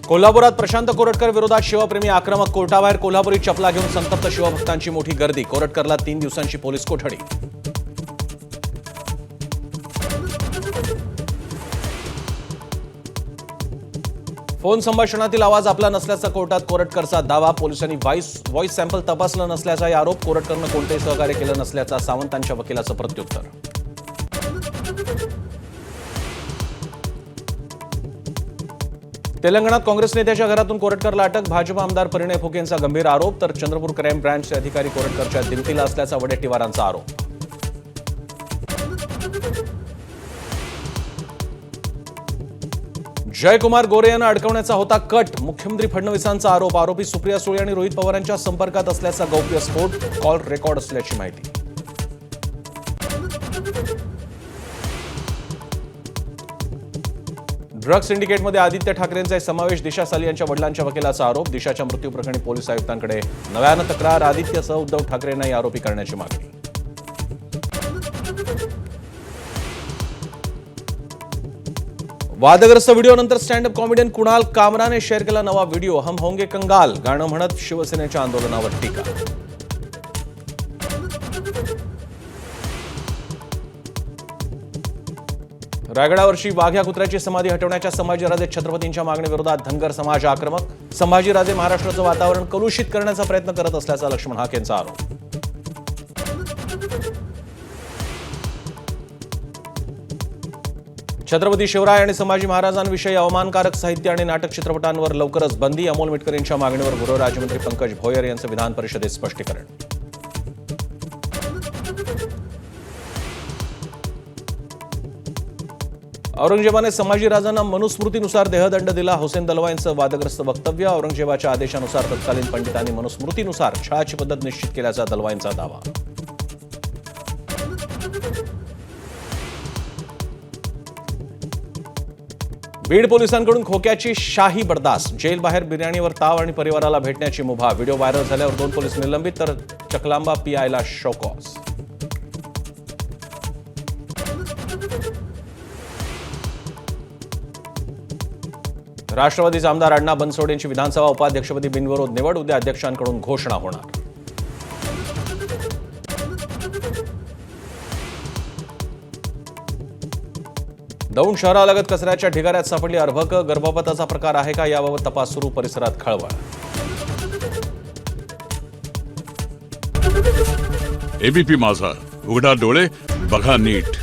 कोल्हापुरात प्रशांत कोरटकर विरोधात शिवप्रेमी आक्रमक, कोर्टाबाहेर कोल्हापुरी चपला घेऊन संतप्त शिवभक्तांची मोठी गर्दी. कोरटकरला 3 दिवसांची पोलीस कोठडी. फोन संभाषणातील आवाज आपला नसल्याचा कोर्टात कोरटकरचा दावा. पोलिसांनी व्हॉइस सॅम्पल तपासलं नसल्याचाही आरोप. कोरटकरनं कोणतेही सहकार्य केलं नसल्याचा सावंतांच्या वकिलाचं प्रत्युत्तर. तेलंगणात काँग्रेस नेत्याच्या घरातून कोरटकरला अटक. भाजप आमदार परिणय फुकेंचा गंभीर आरोप. तर चंद्रपूर क्राईम ब्रँचचे अधिकारी कोरटकरच्या दिमतीला असल्याचा वडेट्टीवारांचा आरोप. जयकुमार गोरे यांना अडकवण्याचा होता कट. मुख्यमंत्री फडणवीसांचा आरोप. आरोपी सुप्रिया सुळे आणि रोहित पवारांच्या संपर्कात असल्याचा गौप्यस्फोट. कॉल रेकॉर्ड असल्याची माहिती. ड्रग्ज सिंडिकेटमध्ये आदित्य ठाकरेंचा समावेश. दिशा साली यांच्या वडिलांच्या वकिलाचा आरोप. दिशाच्या मृत्यूप्रकरणी पोलीस आयुक्तांकडे नव्यानं तक्रार. आदित्यसह उद्धव ठाकरेंनाही आरोपी करण्याची मागणी. वादग्रस्त व्हिडिओनंतर स्टँडअप कॉमेडियन कुणाल कामराने शेअर केला नवा व्हिडिओ. हम होंगे कंगाल गाणं म्हणत शिवसेनेच्या आंदोलनावर टीका. रायगडावरची वाघ्या कुत्र्याची समाधी हटवण्याच्या संभाजीराजे छत्रपतींच्या मागणीविरोधात धनगर समाज आक्रमक. संभाजीराजे महाराष्ट्राचं वातावरण कलुषित करण्याचा प्रयत्न करत असल्याचा लक्ष्मण हाकेंचा आरोप. छत्रपती शिवराय आणि संभाजी महाराजांविषयी अवमानकारक साहित्य आणि नाटक चित्रपटांवर लवकरच बंदी. अमोल मिटकरींच्या मागणीवर गृहराज्यमंत्री पंकज भोयर यांचं विधान परिषदेत स्पष्टीकरण. औरंगजेबाने संभाजीराजांना मनुस्मृतीनुसार देहदंड दिला. हुसेन दलवाईंचं वादग्रस्त वक्तव्य. औरंगजेबाच्या आदेशानुसार तत्कालीन पंडितांनी मनुस्मृतीनुसार छळाची पद्धत निश्चित केल्याचा दलवाईंचा दावा. बीड पोलिसांकडून खोक्याची शाही बर्दास्त. जेलबाहेर बिर्याणीवर ताव आणि परिवाराला भेटण्याची मुभा. व्हिडिओ व्हायरल झाल्यावर 2 पोलीस निलंबित. तर चकलांबा पीआयला शोकॉस. राष्ट्रवादीचे आमदार अण्णा बनसोड यांची विधानसभा उपाध्यक्षपदी बिनविरोध निवड. उद्या अध्यक्षांकडून घोषणा होणार. दौंड शहरालगत कचऱ्याच्या ढिगाऱ्यात सापडली अर्भक. गर्भपाताचा प्रकार आहे का याबाबत तपास सुरू. परिसरात खळबळ. एबीपी माझा, उघडा डोळे बघा नीट.